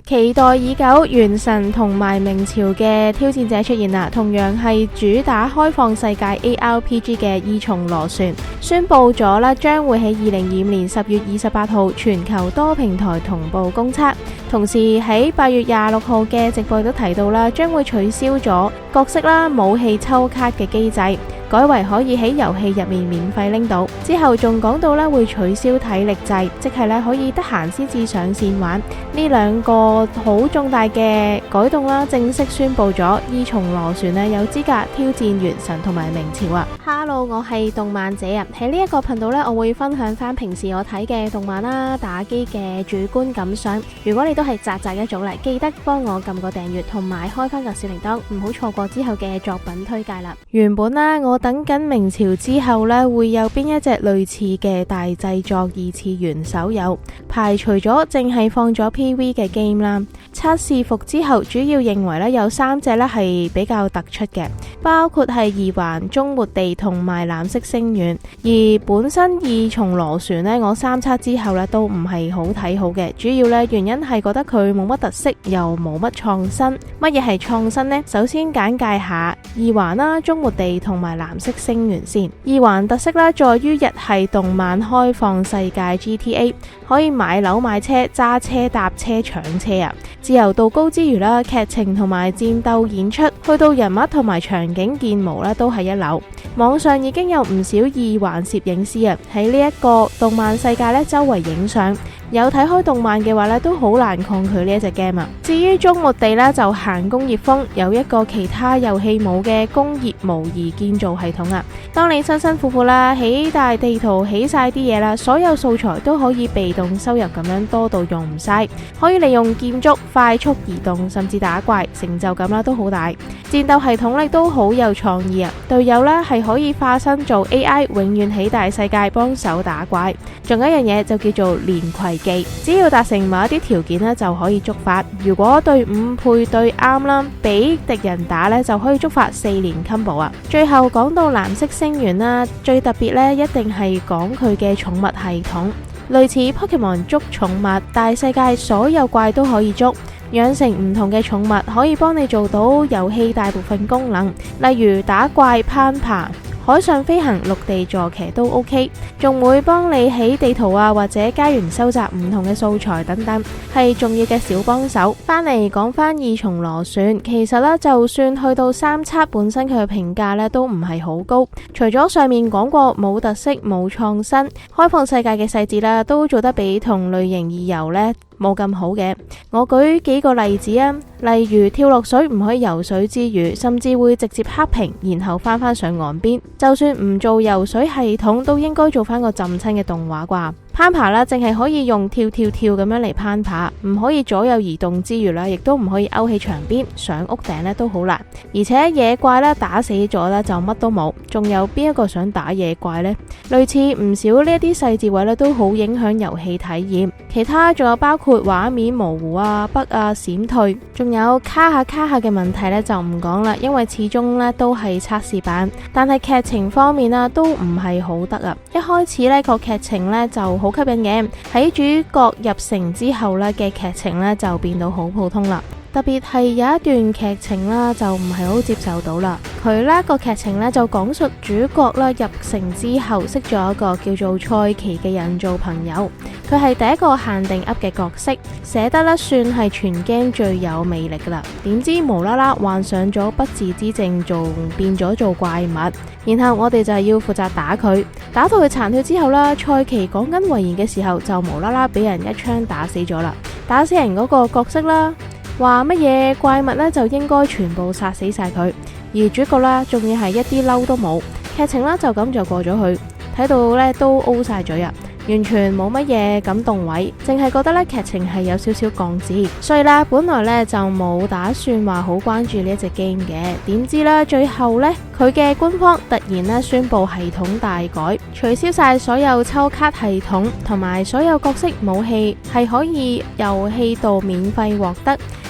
期待已久，原神同埋明朝嘅挑戰者出現啦，同樣係主打開放世界 ARPG 嘅異蟲螺旋，宣布咗啦，將會喺2025年10月28號全球多平台同步公測。同時喺8月26號嘅直播都提到啦，將會取消咗角色啦、武器抽卡嘅機制，改為可以喺遊戲入面免費拎到。之後仲講到咧會取消體力制，即係咧可以得閒先至上線玩。呢兩個好重大嘅改動啦，正式宣布咗異蟲螺旋咧有資格挑戰原神同埋明朝啊！Hello， 我係動漫者啊！喺呢一個頻道咧，我會分享翻平時我睇嘅動漫啦、打機嘅主觀感想。如果你都係宅宅一組嚟，記得幫我撳個訂閱同埋開翻個小鈴鐺，唔好錯過之後嘅作品推介啦。原本啦，我等緊明朝之後呢，會有邊一隻類似嘅大製作二次元手遊，排除咗淨係放咗 PV 嘅 game 啦。測試服之後，主要認為呢有3隻呢係比較突出嘅，包括係二環、終末地同埋藍色星願。而本身異蟲螺旋呢，我3測之後呢都唔係好睇好嘅，主要呢原因係覺得佢冇乜特色，又冇乜創新。乜嘢係創新呢？首先簡介下二環啦、終末地同埋藍色星願先。二環特色啦，在於日系動漫開放世界 GTA， 可以買樓買車、揸車搭車搶車啊！自由度高之餘啦，劇情同埋戰鬥演出，去到人物同埋場景建模啦，都係一流。網上已經有唔少二環攝影師啊，喺呢一個動漫世界咧周圍影相。有睇開動漫嘅話咧，都好難抗拒呢一隻 game 啊。至於終末地咧，就行工業風，有一個其他遊戲冇嘅工業模擬建造系統啊。當你辛辛苦苦啦，起大地圖起晒啲嘢啦，所有素材都可以被動收入咁樣多到用唔晒，可以利用建築快速移動，甚至打怪，成就感啦都好大。戰鬥系統咧都好有創意啊，隊友咧係可以化身做 AI， 永遠起大世界幫手打怪。仲有一樣嘢就叫做連携技，只要達成某一啲條件咧就可以觸發。如果隊伍配對啱啦，俾敵人打咧就可以觸發4連 combo 啊。最後講到藍色星願啦，最特別咧一定係講佢嘅寵物系統，類似 Pokemon 捉寵物，大世界所有怪都可以捉。養成唔同嘅寵物可以幫你做到遊戲大部分功能，例如打怪、攀爬、海上飛行、陸地坐騎都 OK， 仲會幫你起地圖啊，或者家園收集唔同嘅素材等等，係重要嘅小幫手。翻嚟講翻異蟲螺旋，其實呢，就算去到3測本身佢嘅評價呢都唔係好高，除咗上面講過冇特色、冇創新，開放世界嘅細節啦，都做得比同類型二遊呢冇咁好嘅。我舉幾個例子啊，例如跳落水唔可以游水之餘，甚至會直接黑屏，然後翻上岸邊。就算唔做游水系統，都應該做翻個浸親嘅動畫啩。攀爬啦，淨係可以用跳咁樣嚟攀爬，唔可以左右移動之餘啦，亦都唔可以勾起牆邊，上屋頂呢都好難。而且野怪咧打死咗咧就乜都冇，仲有邊一個想打野怪呢？類似唔少呢一啲細節位咧都好影響遊戲體驗。其他仲有包括畫面模糊啊、bug啊、閃退，仲有卡下嘅問題咧就唔講啦，因為始終咧都係測試版。但係劇情方面啦都唔係好得啊。一開始呢個劇情咧就好吸引嘅，喺主角入城之後咧嘅劇情咧就變到好普通啦。特別係有一段劇情啦，就唔係好接受到啦。佢呢個劇情呢，就講述主角啦入城之後識咗一個叫做賽琪嘅人做朋友，佢係第一個限定 up 嘅角色，寫得呢算係全 game 最有魅力噶啦。點知無啦啦患上咗不治之症，仲變咗做怪物，然後我哋就係要負責打佢，打到佢殘血之後啦，賽琪講緊遺言嘅時候就無啦啦俾人一槍打死咗啦。打死人嗰個角色啦，話乜嘢怪物呢就應該全部殺死晒佢，而主角啦仲要係一啲嬲都冇，劇情啦就咁就過咗去，睇到呢都 O 晒嘴啊，完全冇乜嘢感動位，淨係覺得呢劇情係有少少降智，所以啦本來呢就冇打算話好關注呢一隻 game 嘅，點知啦最後呢，佢嘅官方突然呢宣布系統大改，取消晒所有抽卡系統，同埋所有角色武器係可以遊戲度免費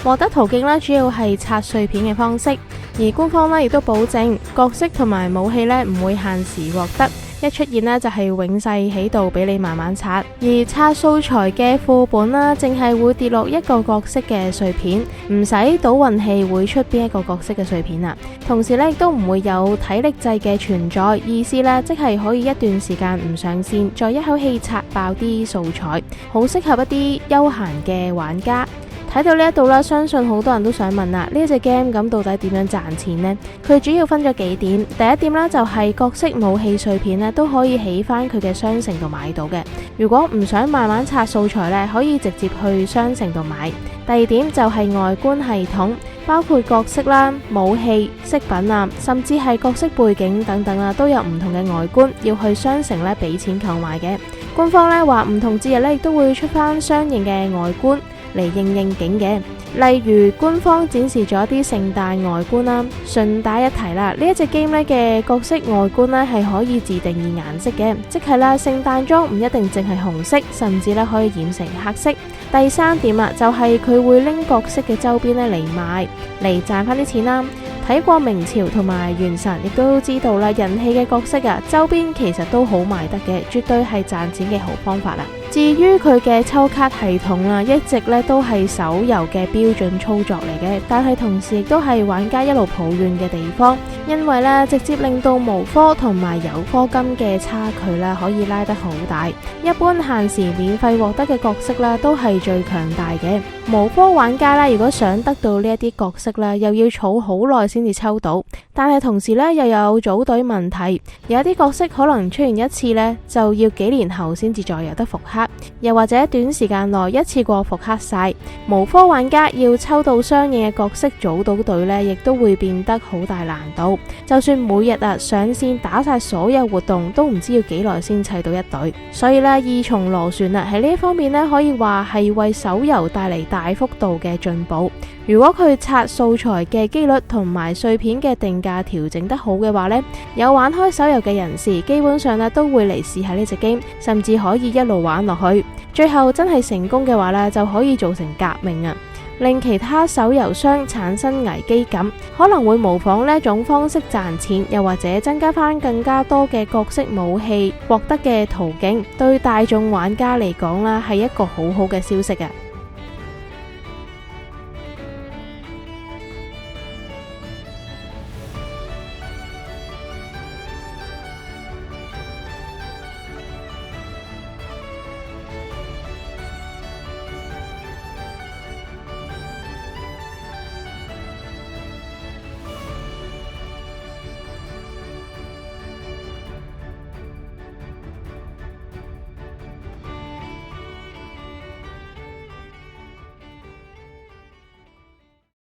獲得途徑啦，主要係刷碎片嘅方式，而官方呢亦都保證角色同埋武器呢唔會限時獲得，一出現呢，就係永世喺度俾你慢慢刷，而刷素材嘅副本啦，淨係會跌落一個角色嘅碎片，唔使賭運氣會出邊一個角色嘅碎片啦。同時呢，亦都唔會有體力制嘅存在，意思呢，即係可以一段時間唔上線，再一口氣刷爆啲素材，好適合一啲休閒嘅玩家。睇到呢一度啦，相信好多人都想問啦，呢一隻 game 咁到底點樣賺錢呢？佢主要分咗幾點，第一點啦就係角色武器碎片呢都可以喺翻佢嘅商城度買到嘅。如果唔想慢慢刷素材呢，可以直接去商城度買。第二點就係外觀系統，包括角色啦、武器、飾品啊，甚至係角色背景等等啦，都有唔同嘅外觀，要去商城呢俾錢購買嘅。官方呢話唔同節日呢亦都會出翻相應嘅外觀嚟應景嘅，例如官方展示咗一啲聖誕外觀啦。順帶一提啦，呢一隻 game 咧嘅角色外觀咧係可以自定義顏色嘅，即係啦，聖誕裝唔一定淨係紅色，甚至咧可以染成黑色。第三點啊，就係佢會拎角色嘅周邊咧嚟賣，嚟賺翻啲錢啦。睇過明朝同埋元神，亦都知道啦，人氣嘅角色啊，周邊其實都好賣得嘅，絕對係賺錢嘅好方法啦。至於佢嘅抽卡系統啦，一直咧都係手遊嘅標準操作嚟嘅，但係同時亦都係玩家一路抱怨嘅地方，因為咧直接令到無科同埋有科金嘅差距啦，可以拉得好大。一般限時免費獲得嘅角色啦，都係最強大嘅。無科玩家啦，如果想得到呢一啲角色啦，又要儲好耐先至抽到，但係同時咧又有組隊問題，有啲角色可能出現一次咧，就要幾年後先至再有得復刻，又或者短時間內一次過復刻晒。無科玩家要抽到相應嘅角色組到隊呢，亦都會變得好大難度。就算每日上線打晒所有活動，都唔知要幾耐先砌到一隊。所以呢，二重螺旋喺呢一方面呢，可以話係為手遊帶嚟大幅度嘅進步。如果佢刷素材嘅機率同埋碎片嘅定價調整得好嘅話呢，有玩開手遊嘅人士基本上呢都會嚟試下呢隻 game，甚至可以一路玩落去。最後真係成功嘅話呢，就可以造成革命啊，令其他手遊商產生危機感，可能會模仿呢一種方式賺錢，又或者增加翻更加多嘅角色武器獲得嘅途徑，對大眾玩家嚟講啦，係一個好好嘅消息啊！